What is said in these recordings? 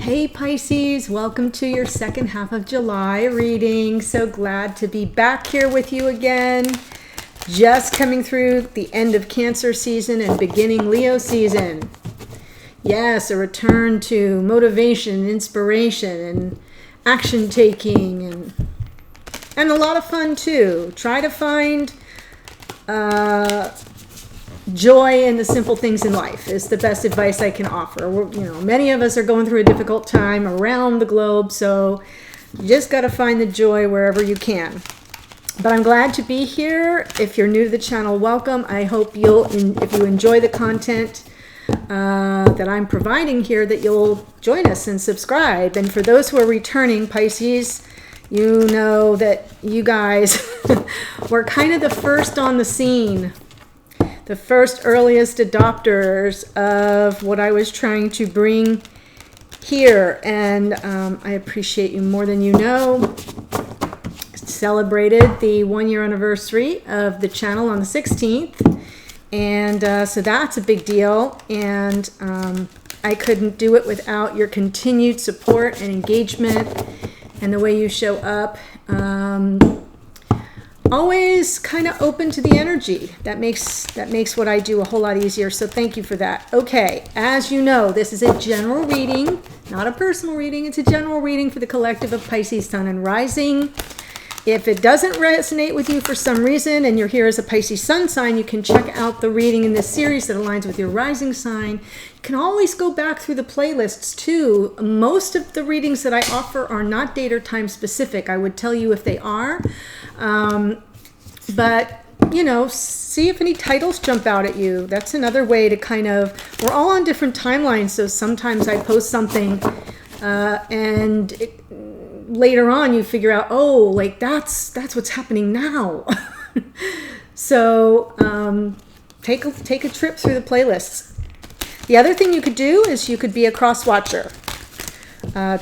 Hey Pisces, welcome to your second half of July reading. So glad to be back here with you again. Just coming through the end of Cancer season and beginning Leo season. Yes, a return to motivation, inspiration, and action taking, and a lot of fun too. Try to find joy in the simple things in life is the best advice I can offer. Many of us are going through a difficult time around the globe, so you just got to find the joy wherever you can. But I'm glad to be here. If you're new to the channel, welcome. I hope if you enjoy the content that I'm providing here, that you'll join us and subscribe. And for those who are returning, Pisces, you know that you guys were kind of the first on the scene. The first earliest adopters of what I was trying to bring here. And I appreciate you more than you know. Celebrated the 1-year anniversary of the channel on the 16th. And so that's a big deal. And I couldn't do it without your continued support and engagement and the way you show up. Always kind of open to the energy. That makes what I do a whole lot easier. So thank you for that. Okay, as you know, this is a general reading, not a personal reading. It's a general reading for the collective of Pisces, Sun, and Rising. If it doesn't resonate with you for some reason and you're here as a Pisces Sun sign, you can check out the reading in this series that aligns with your rising sign. You can always go back through the playlists too. Most of the readings that I offer are not date or time specific. I would tell you if they are. But, see if any titles jump out at you. That's another way to we're all on different timelines. So sometimes I post something later on you figure out, that's what's happening now. So take a trip through the playlists. The other thing you could do is you could be a cross watcher.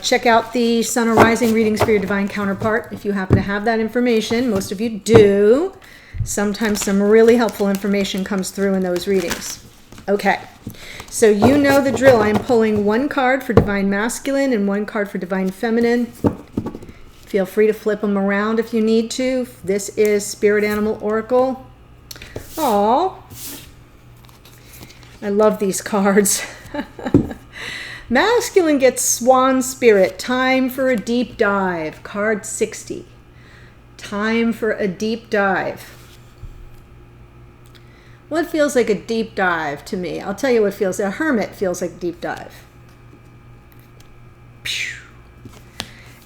Check out the Sun or Rising readings for your divine counterpart if you happen to have that information. Most of you do. Sometimes some really helpful information comes through in those readings. Okay, so you know the drill. I'm pulling one card for divine masculine and one card for divine feminine. Feel free to flip them around if you need to. This is Spirit Animal Oracle. Aww. I love these cards. Masculine gets Swan Spirit. Time for a deep dive. Card 60. Time for a deep dive. What feels like a deep dive to me? I'll tell you what feels. A hermit feels like a deep dive.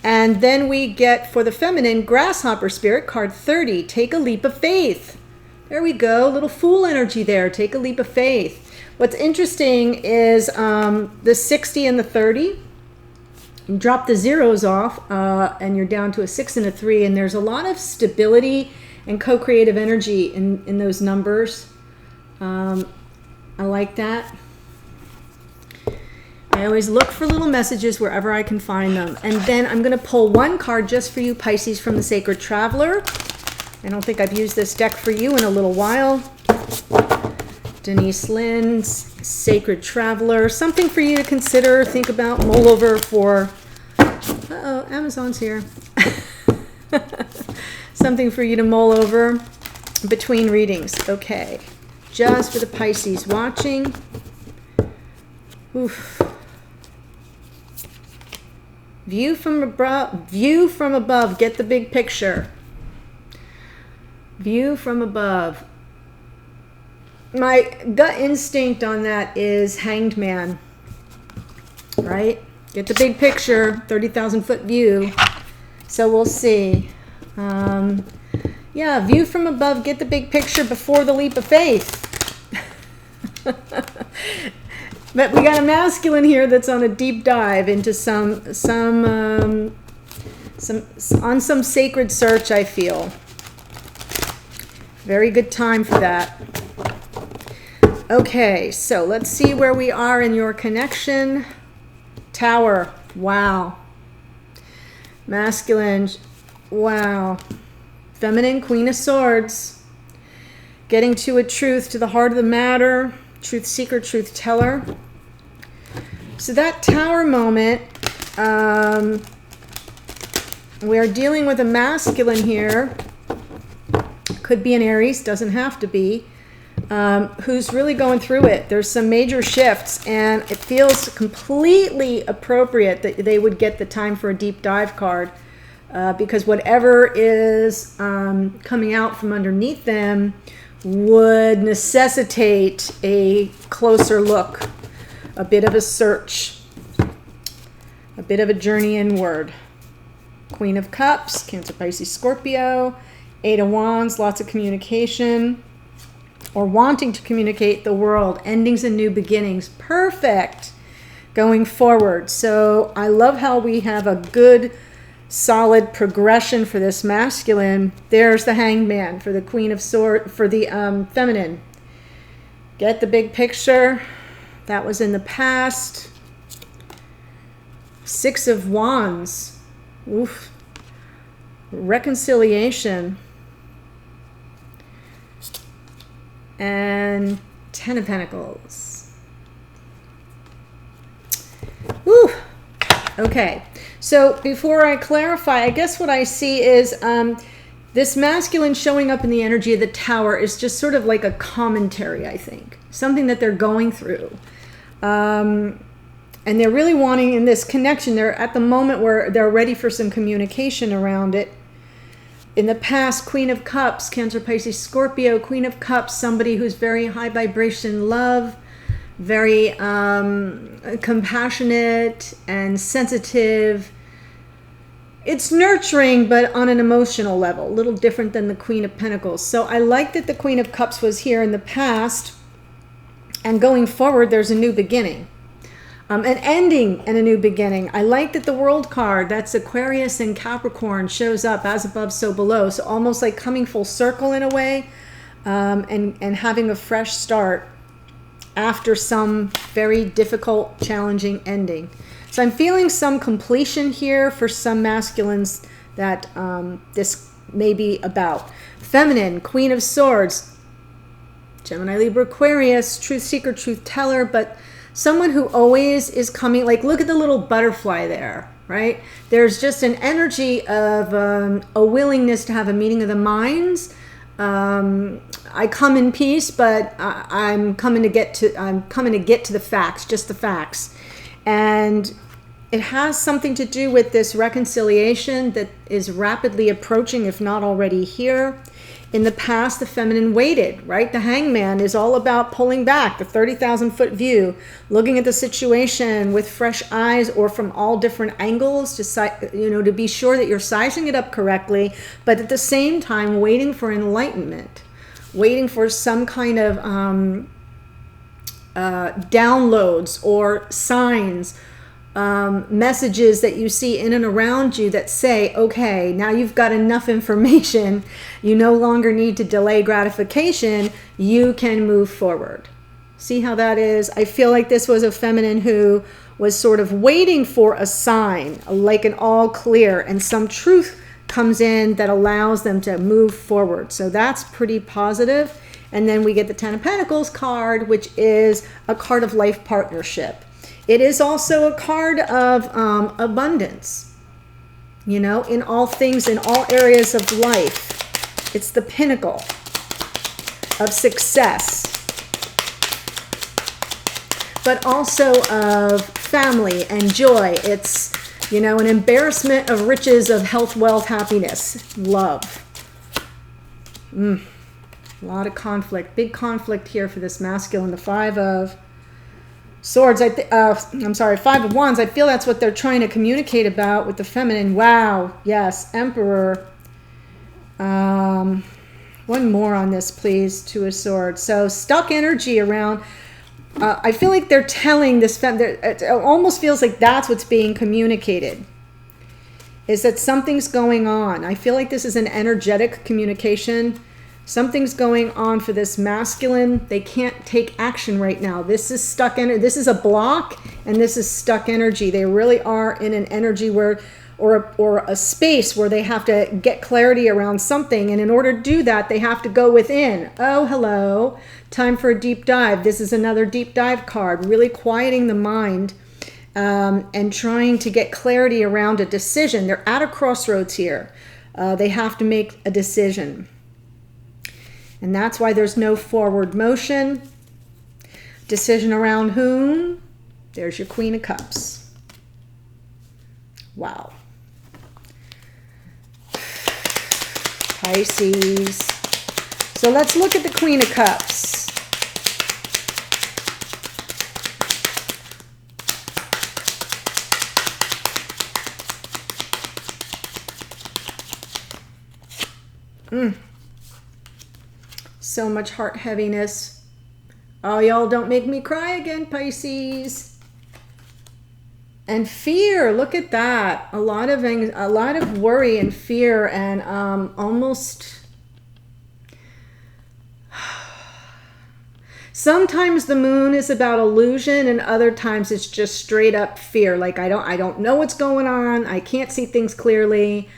And then we get, for the feminine, Grasshopper Spirit, card 30. Take a leap of faith. There we go. Little Fool energy there. Take a leap of faith. What's interesting is the 60 and the 30. You drop the zeros off and you're down to a 6 and a 3. And there's a lot of stability and co-creative energy in those numbers. I like that. I always look for little messages wherever I can find them. And then I'm going to pull one card just for you, Pisces, from the Sacred Traveler. I don't think I've used this deck for you in a little while. Denise Lynn's Sacred Traveler. Something for you to consider, think about, mull over for... Uh-oh, Amazon's here. Something for you to mull over between readings. Okay, just for the Pisces watching. Oof. View from above. Get the big picture. View from above. My gut instinct on that is Hanged Man, right? Get the big picture, 30,000 foot view. So we'll see. Yeah, view from above, get the big picture before the leap of faith. But we got a masculine here that's on a deep dive into some sacred search, I feel. Very good time for that. Okay, so let's see where we are in your connection. Tower, wow. Masculine, wow. Feminine, Queen of Swords. Getting to a truth, to the heart of the matter. Truth seeker, truth teller. So that Tower moment We are dealing with a masculine here. Could be an Aries, doesn't have to be. Who's really going through it. There's some major shifts, and it feels completely appropriate that they would get the time for a deep dive card, because whatever is coming out from underneath them would necessitate a closer look, a bit of a search, a bit of a journey inward. Queen of Cups, Cancer, Pisces, Scorpio, Eight of Wands, lots of communication, or wanting to communicate the world, endings and new beginnings. Perfect going forward. So I love how we have a good solid progression for this masculine. There's the Hangman for the Queen of Swords, for the feminine. Get the big picture. That was in the past. Six of Wands. Oof. Reconciliation. And Ten of Pentacles. Woo. Okay. So before I clarify, I guess what I see is this masculine showing up in the energy of the Tower is just sort of like a commentary, I think. Something that they're going through. And they're really wanting in this connection. They're at the moment where they're ready for some communication around it. In the past, Queen of Cups, Cancer, Pisces, Scorpio, Queen of Cups, somebody who's very high vibration love, very compassionate and sensitive. It's nurturing, but on an emotional level, a little different than the Queen of Pentacles. So I like that the Queen of Cups was here in the past, and going forward, there's a new beginning. An ending and a new beginning. I like that the World card, that's Aquarius and Capricorn, shows up as above, so below. So almost like coming full circle in a way, and having a fresh start after some very difficult, challenging ending. So I'm feeling some completion here for some masculines that this may be about. Feminine, Queen of Swords, Gemini, Libra, Aquarius, truth seeker, truth teller, but someone who always is coming, like look at the little butterfly there, right? There's just an energy of a willingness to have a meeting of the minds. I come in peace, but I'm coming to get to the facts, just the facts. And it has something to do with this reconciliation that is rapidly approaching, if not already here. In the past, the feminine waited, right? The Hangman is all about pulling back, the 30,000-foot view, looking at the situation with fresh eyes or from all different angles to be sure that you're sizing it up correctly, but at the same time waiting for enlightenment, waiting for some kind of downloads or signs, messages that you see in and around you that say, okay, now you've got enough information. You no longer need to delay gratification. You can move forward. See how that is? I feel like this was a feminine who was sort of waiting for a sign, like an all clear, and some truth comes in that allows them to move forward. So that's pretty positive. And then we get the Ten of Pentacles card, which is a card of life partnership. It is also a card of abundance, in all things, in all areas of life. It's the pinnacle of success, but also of family and joy. It's, an embarrassment of riches, of health, wealth, happiness, love. A lot of conflict, big conflict here for this masculine. The Five of Swords, Five of Wands. I feel that's what they're trying to communicate about with the feminine. Wow, yes, Emperor. One more on this, please. Two of Swords. So stuck energy around. I feel like they're telling this it almost feels like that's what's being communicated, is that something's going on. I feel like this is an energetic communication. Something's going on for this masculine. They can't take action right now. This is stuck energy. This is a block, and this is stuck energy. They really are in an energy where, or a space where they have to get clarity around something. And in order to do that, they have to go within. Oh, hello. Time for a deep dive. This is another deep dive card, really quieting the mind and trying to get clarity around a decision. They're at a crossroads here. They have to make a decision. And that's why there's no forward motion. Decision around whom? There's your Queen of Cups. Wow. Pisces. So let's look at the Queen of Cups. So much heart heaviness. Oh, y'all, don't make me cry again, Pisces. And fear, look at that. A lot of worry and fear, and almost... Sometimes the moon is about illusion, and other times it's just straight up fear. Like, I don't know what's going on. I can't see things clearly.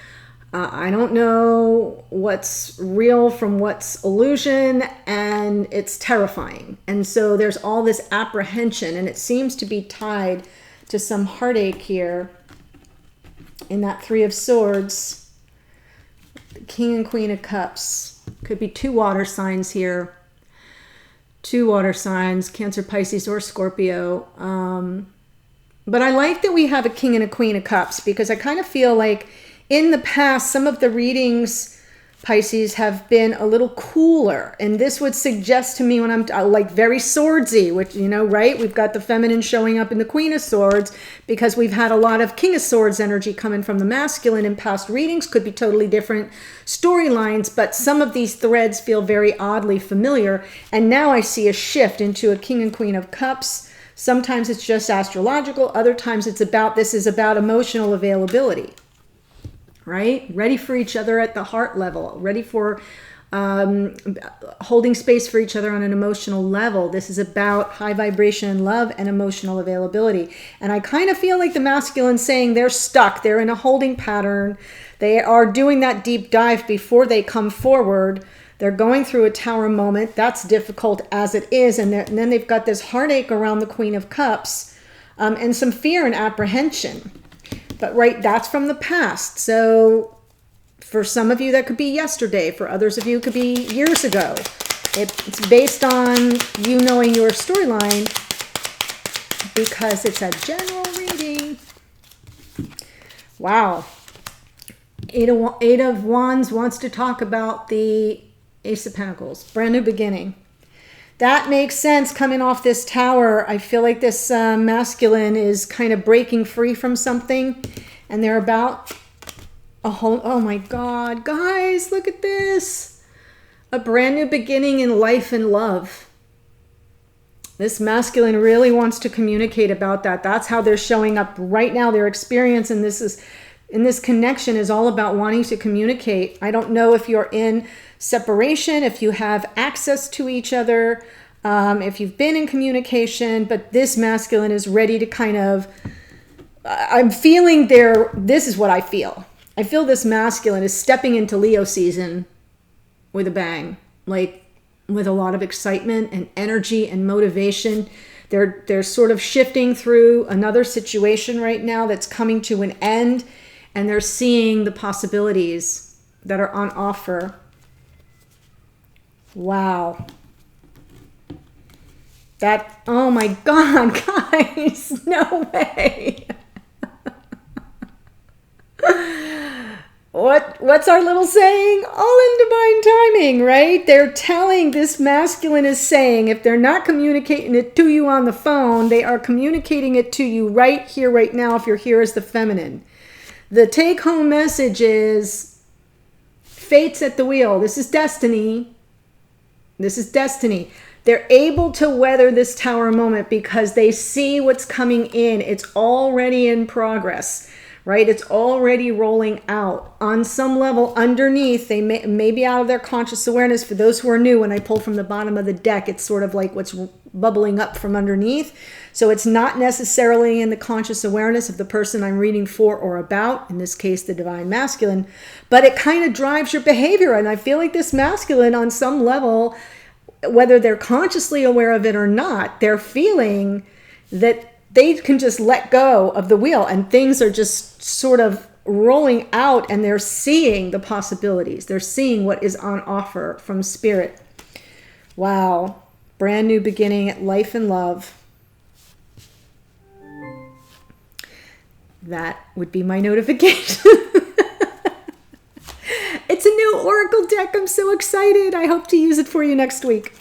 I don't know what's real from what's illusion, and it's terrifying. And so there's all this apprehension, and it seems to be tied to some heartache here in that Three of Swords. King and Queen of Cups. Could be two water signs here. Two water signs, Cancer, Pisces, or Scorpio. But I like that we have a King and a Queen of Cups, because I kind of feel like in the past, some of the readings, Pisces, have been a little cooler. And this would suggest to me when I'm like very swordsy, which, you know, right? We've got the feminine showing up in the Queen of Swords because we've had a lot of King of Swords energy coming from the masculine in past readings. Could be totally different storylines, but some of these threads feel very oddly familiar. And now I see a shift into a King and Queen of Cups. Sometimes it's just astrological. Other times it's about, this is about emotional availability. Right? Ready for each other at the heart level, ready for holding space for each other on an emotional level. This is about high vibration love and emotional availability. And I kind of feel like the masculine saying they're stuck. They're in a holding pattern. They are doing that deep dive before they come forward. They're going through a tower moment. That's difficult as it is. And then they've got this heartache around the Queen of Cups and some fear and apprehension. But right, that's from the past. So for some of you, that could be yesterday. For others of you, it could be years ago. It's based on you knowing your storyline, because it's a general reading. Wow. Eight of Wands wants to talk about the Ace of Pentacles. Brand new beginning. That makes sense coming off this tower. I feel like this masculine is kind of breaking free from something, and they're about a whole, oh my God, guys, look at this. A brand new beginning in life and love. This masculine really wants to communicate about that. That's how they're showing up right now. Their experience in this connection is all about wanting to communicate. I don't know if you're in separation, if you have access to each other, if you've been in communication, but this masculine is ready to kind of, I'm feeling this is what I feel. I feel this masculine is stepping into Leo season with a bang, like with a lot of excitement and energy and motivation. They're sort of shifting through another situation right now that's coming to an end, and they're seeing the possibilities that are on offer. Wow. That, oh my God, guys, no way. What's our little saying? All in divine timing, right? They're telling, this masculine is saying, if they're not communicating it to you on the phone, they are communicating it to you right here, right now, if you're here as the feminine. The take-home message is, fate's at the wheel. This is destiny. This is destiny. They're able to weather this tower moment because they see what's coming in. It's already in progress, right? It's already rolling out. On some level, underneath, they may be out of their conscious awareness. For those who are new, when I pull from the bottom of the deck, it's sort of like what's bubbling up from underneath. So it's not necessarily in the conscious awareness of the person I'm reading for or about, in this case, the divine masculine, but it kind of drives your behavior. And I feel like this masculine, on some level, whether they're consciously aware of it or not, they're feeling that they can just let go of the wheel and things are just sort of rolling out, and they're seeing the possibilities. They're seeing what is on offer from spirit. Wow. Brand new beginning, life and love. That would be my notification. It's a new Oracle deck. I'm so excited. I hope to use it for you next week.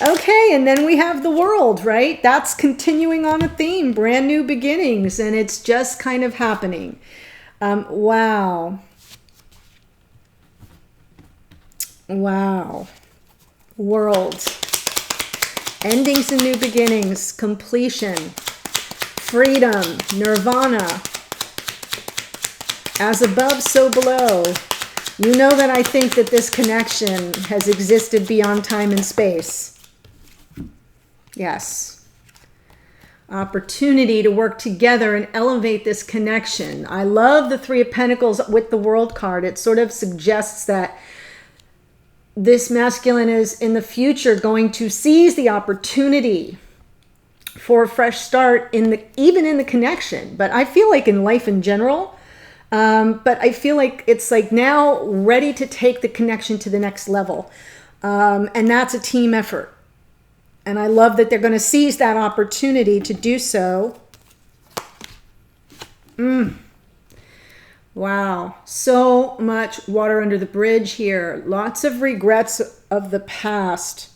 Okay, and then we have the world, right? That's continuing on a theme, brand new beginnings, and it's just kind of happening. Wow. Wow. World. Endings and new beginnings, completion, freedom, nirvana. As above, so below. You know that I think that this connection has existed beyond time and space. Yes. Opportunity to work together and elevate this connection. I love the Three of Pentacles with the World card. It sort of suggests that this masculine is in the future going to seize the opportunity for a fresh start even in the connection. But I feel like in life in general, but I feel like it's like now ready to take the connection to the next level. And that's a team effort. And I love that they're going to seize that opportunity to do so. Wow. So much water under the bridge here. Lots of regrets of the past.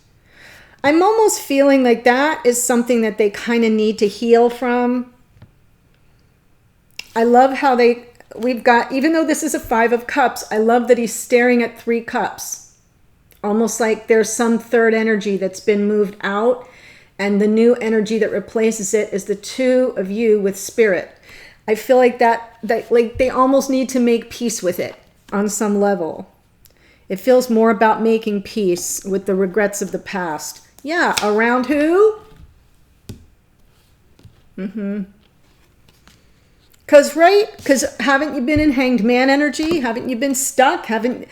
I'm almost feeling like that is something that they kind of need to heal from. I love how we've got, even though this is a Five of Cups, I love that he's staring at 3 cups. Almost like there's some third energy that's been moved out, and the new energy that replaces it is the two of you with spirit. I feel like that like they almost need to make peace with it on some level. It feels more about making peace with the regrets of the past. Yeah, around who? Because haven't you been in Hanged Man energy? Haven't you been stuck? Haven't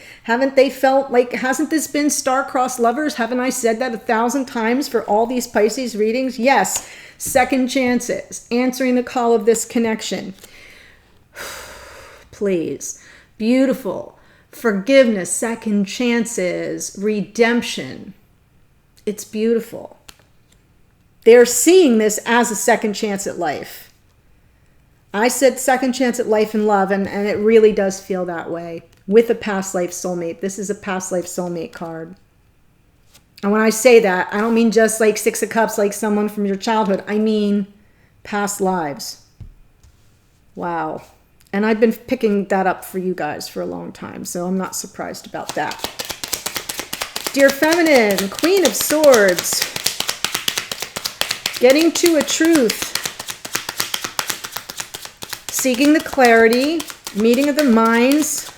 they felt like, hasn't this been star-crossed lovers? Haven't I said that 1,000 times for all these Pisces readings? Yes, second chances, answering the call of this connection. Please. Beautiful. Forgiveness, second chances, redemption. It's beautiful. They're seeing this as a second chance at life. I said second chance at life and love, and it really does feel that way with a past life soulmate. This is a past life soulmate card. And when I say that, I don't mean just like 6 of Cups, like someone from your childhood. I mean past lives. Wow. And I've been picking that up for you guys for a long time, so I'm not surprised about that. Dear Feminine, Queen of Swords. Getting to a truth. Seeking the clarity, meeting of the minds.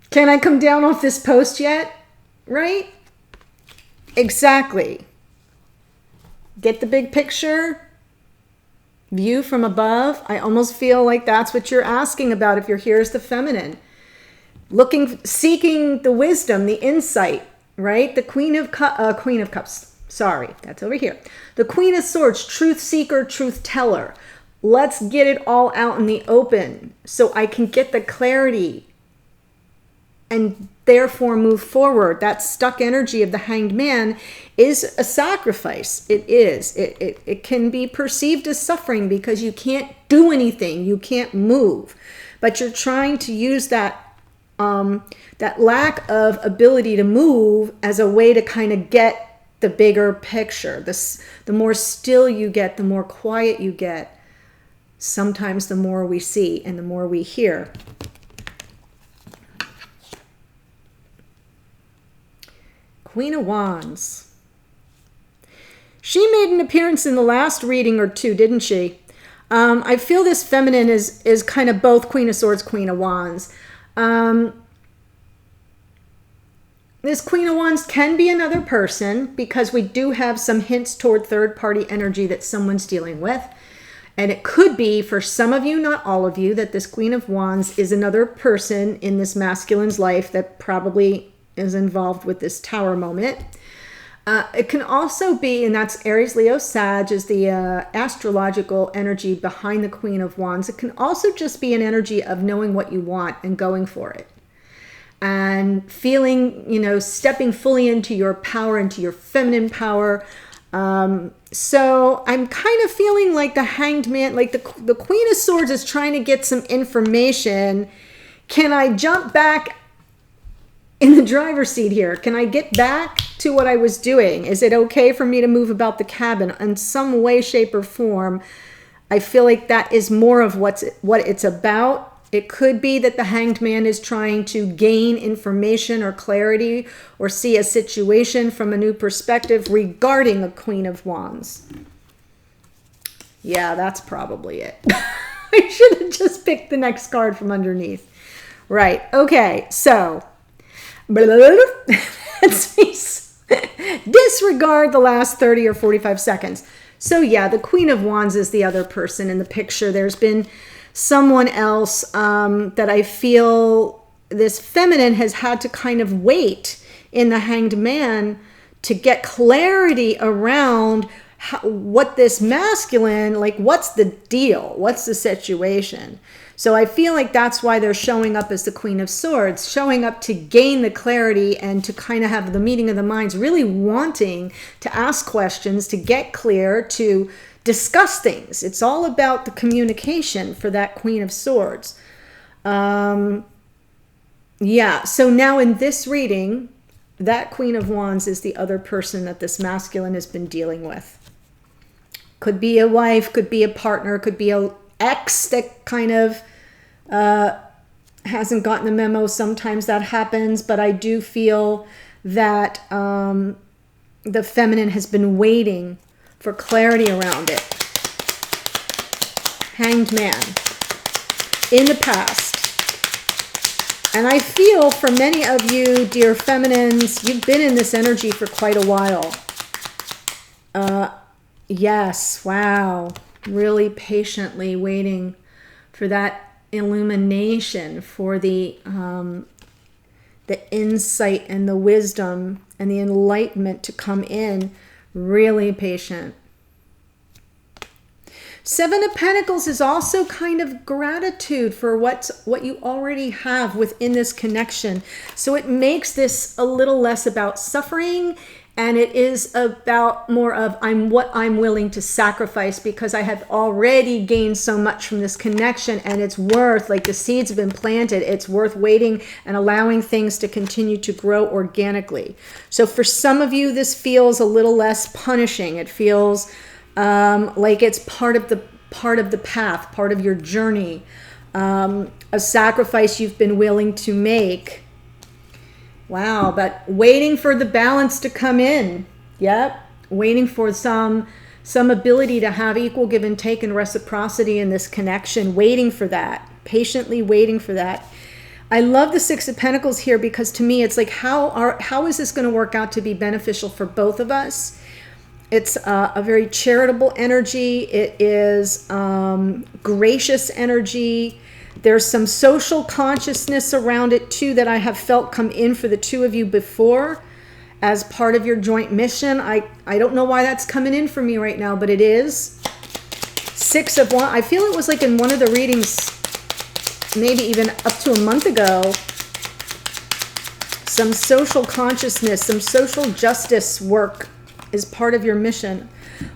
Can I come down off this post yet? Right? Exactly. Get the big picture. View from above. I almost feel like that's what you're asking about if you're here as the feminine. Seeking the wisdom, the insight, right? The Queen of Cups. Sorry, that's over here. The Queen of Swords, truth seeker, truth teller. Let's get it all out in the open so I can get the clarity and therefore move forward. That stuck energy of the Hanged Man is a sacrifice. It is. It can be perceived as suffering because you can't do anything. You can't move. But you're trying to use that lack of ability to move as a way to kind of get the bigger picture. The more still you get, the more quiet you get. Sometimes the more we see and the more we hear. Queen of Wands. She made an appearance in the last reading or two, didn't she? I feel this feminine is kind of both Queen of Swords, Queen of Wands. This Queen of Wands can be another person because we do have some hints toward third-party energy that someone's dealing with. And it could be, for some of you, not all of you, that this Queen of Wands is another person in this masculine's life that probably is involved with this Tower moment. It can also be, and that's Aries, Leo, Sag, is the astrological energy behind the Queen of Wands. It can also just be an energy of knowing what you want and going for it. And feeling, you know, stepping fully into your power, into your feminine power. So I'm kind of feeling like the Hanged Man, like the Queen of Swords is trying to get some information. Can I jump back in the driver's seat here? Can I get back to what I was doing? Is it okay for me to move about the cabin in some way, shape, or form? I feel like that is more of what it's about. It could be that the Hanged Man is trying to gain information or clarity or see a situation from a new perspective regarding a Queen of Wands. Yeah, that's probably it. I should have just picked the next card from underneath. Right. Okay. So disregard the last 30 or 45 seconds. So yeah, the Queen of Wands is the other person in the picture. There's been someone else that I feel this feminine has had to kind of wait in the Hanged Man to get clarity around what this masculine, like what's the deal? What's the situation? So I feel like that's why they're showing up as the Queen of Swords, showing up to gain the clarity and to kind of have the meeting of the minds, really wanting to ask questions, to get clear, to discuss things. It's all about the communication for that Queen of Swords. Yeah, so now in this reading, that Queen of Wands is the other person that this masculine has been dealing with. Could be a wife, could be a partner, could be a ex that kind of hasn't gotten the memo. Sometimes that happens, but I do feel that the feminine has been waiting for clarity around it. Hanged Man in the past. And I feel for many of you, dear feminines, you've been in this energy for quite a while. Yes, wow. Really patiently waiting for that illumination, for the insight and the wisdom and the enlightenment to come in. Really patient. Seven of Pentacles is also kind of gratitude for what you already have within this connection. So it makes this a little less about suffering, and it is about more of what I'm willing to sacrifice because I have already gained so much from this connection, and it's worth, like the seeds have been planted, it's worth waiting and allowing things to continue to grow organically. So for some of you, this feels a little less punishing. It feels like it's part of the path, part of your journey, a sacrifice you've been willing to make. Wow, but waiting for the balance to come in. Yep, waiting for some ability to have equal give and take and reciprocity in this connection, waiting for that, patiently waiting for that. I love the Six of Pentacles here because to me it's like how is this going to work out to be beneficial for both of us? It's a very charitable energy. It is gracious energy. There's some social consciousness around it too that I have felt come in for the two of you before as part of your joint mission. I don't know why that's coming in for me right now, but it is. Six of Wands. I feel it was like in one of the readings, maybe even up to a month ago, some social consciousness, some social justice work is part of your mission.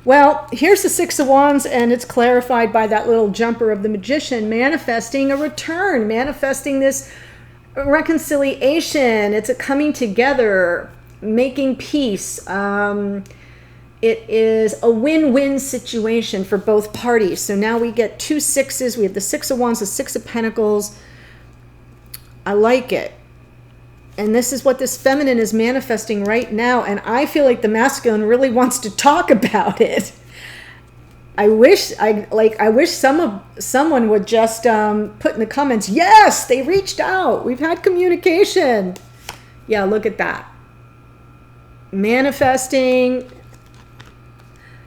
Well, here's the Six of Wands, and it's clarified by that little jumper of the Magician, manifesting a return, manifesting this reconciliation. It's a coming together, making peace. It is a win-win situation for both parties. So now we get two sixes. We have the Six of Wands, the Six of Pentacles. I like it. And this is what this feminine is manifesting right now. And I feel like the masculine really wants to talk about it. I wish someone would just put in the comments, yes, they reached out. We've had communication. Yeah, look at that. Manifesting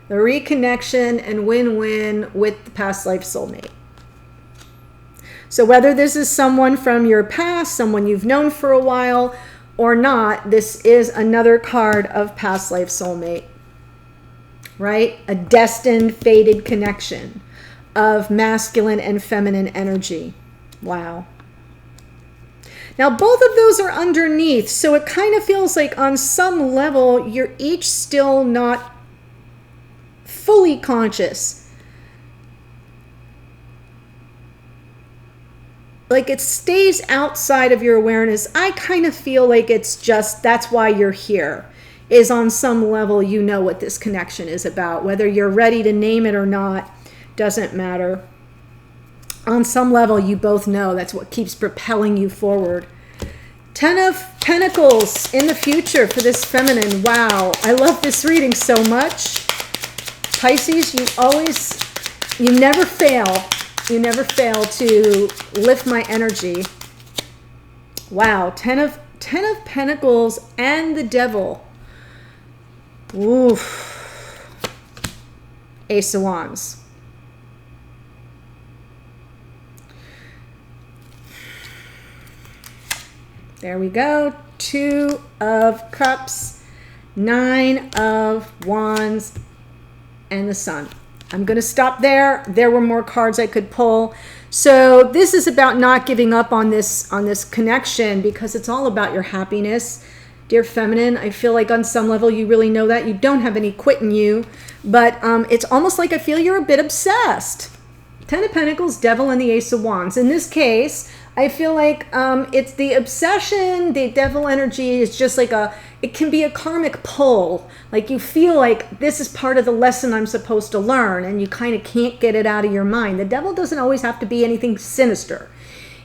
the reconnection and win-win with the past life soulmate. So whether this is someone from your past, someone you've known for a while, or not, this is another card of past life soulmate, right? A destined, fated connection of masculine and feminine energy. Wow. Now, both of those are underneath, so it kind of feels like on some level, you're each still not fully conscious. Like it stays outside of your awareness. I kind of feel like it's just, that's why you're here, is on some level you know what this connection is about. Whether you're ready to name it or not, doesn't matter. On some level, you both know that's what keeps propelling you forward. 10 of Pentacles in the future for this feminine. Wow, I love this reading so much. Pisces, you never fail. You never fail to lift my energy. Wow, 10 of Pentacles and the Devil. Oof. Ace of Wands. There we go. 2 of Cups, 9 of Wands, and the Sun. I'm going to stop there. There were more cards I could pull. So this is about not giving up on this connection, because it's all about your happiness. Dear feminine, I feel like on some level you really know that. You don't have any quit in you, but it's almost like I feel you're a bit obsessed. 10 of Pentacles, Devil, and the Ace of Wands. In this case, I feel like it's the obsession, the devil energy is just like it can be a karmic pull. Like you feel like this is part of the lesson I'm supposed to learn, and you kind of can't get it out of your mind. The devil doesn't always have to be anything sinister.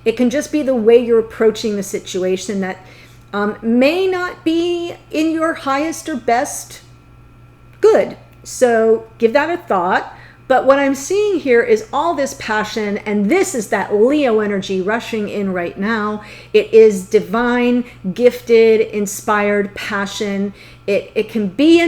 It can just be the way you're approaching the situation that may not be in your highest or best good. So give that a thought. But what I'm seeing here is all this passion, and this is that Leo energy rushing in right now. It is divine, gifted, inspired passion. It could be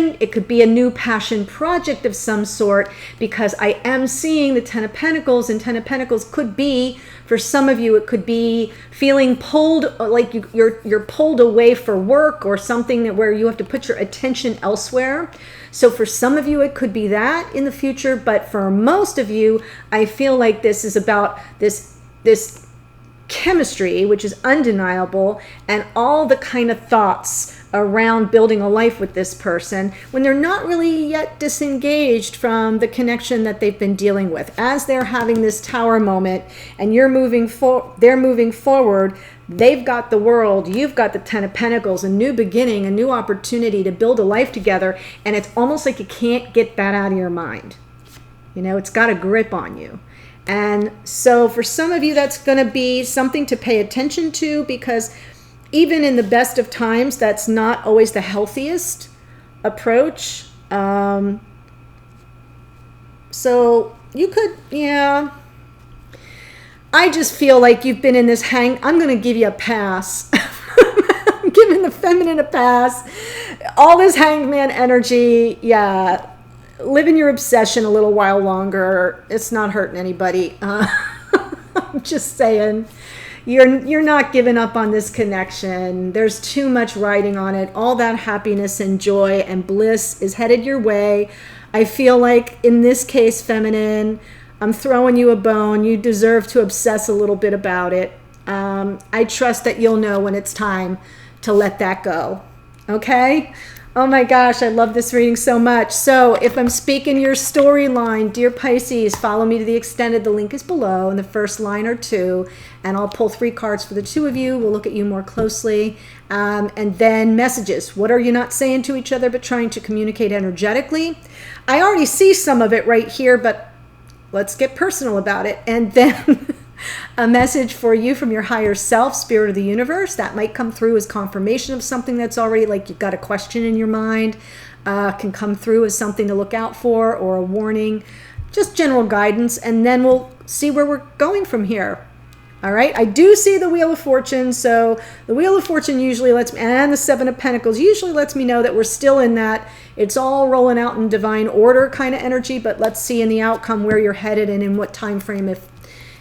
a new passion project of some sort, because I am seeing the 10 of Pentacles, and 10 of Pentacles could be, for some of you, it could be feeling pulled, like you're pulled away for work or something where you have to put your attention elsewhere. So for some of you, it could be that in the future, but for most of you, I feel like this is about this chemistry, which is undeniable, and all the kind of thoughts around building a life with this person when they're not really yet disengaged from the connection that they've been dealing with. As they're having this tower moment and they're moving forward, they've got the world, you've got the 10 of Pentacles, a new beginning, a new opportunity to build a life together, and it's almost like you can't get that out of your mind. You know, it's got a grip on you. And so for some of you, that's going to be something to pay attention to, because even in the best of times, that's not always the healthiest approach. So you could, yeah. I just feel like you've been in this I'm going to give you a pass. I'm giving the feminine a pass. All this Hanged Man energy, yeah. Live in your obsession a little while longer. It's not hurting anybody. I'm just saying. You're not giving up on this connection. There's too much riding on it. All that happiness and joy and bliss is headed your way. I feel like in this case, feminine, I'm throwing you a bone. You deserve to obsess a little bit about it. I trust that you'll know when it's time to let that go. Okay? Oh my gosh, I love this reading so much. So if I'm speaking your storyline, dear Pisces, follow me to the extended. The link is below in the first line or two, and I'll pull 3 cards for the 2 of you. We'll look at you more closely. And then messages. What are you not saying to each other but trying to communicate energetically? I already see some of it right here, but let's get personal about it. And then a message for you from your higher self, spirit of the universe. That might come through as confirmation of something that's already, like you've got a question in your mind, can come through as something to look out for, or a warning, just general guidance. And then we'll see where we're going from here. All right. I do see the Wheel of Fortune. So the Wheel of Fortune usually lets me, and the 7 of Pentacles usually lets me know that we're still in that. It's all rolling out in divine order kind of energy, but let's see in the outcome where you're headed and in what time frame,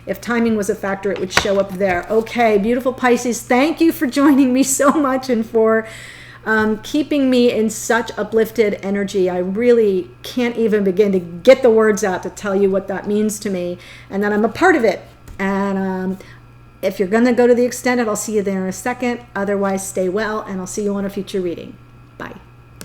if timing was a factor, it would show up there. Okay, beautiful Pisces, thank you for joining me so much and for keeping me in such uplifted energy. I really can't even begin to get the words out to tell you what that means to me, and that I'm a part of it. And if you're going to go to the extended, I'll see you there in a second. Otherwise, stay well, and I'll see you on a future reading.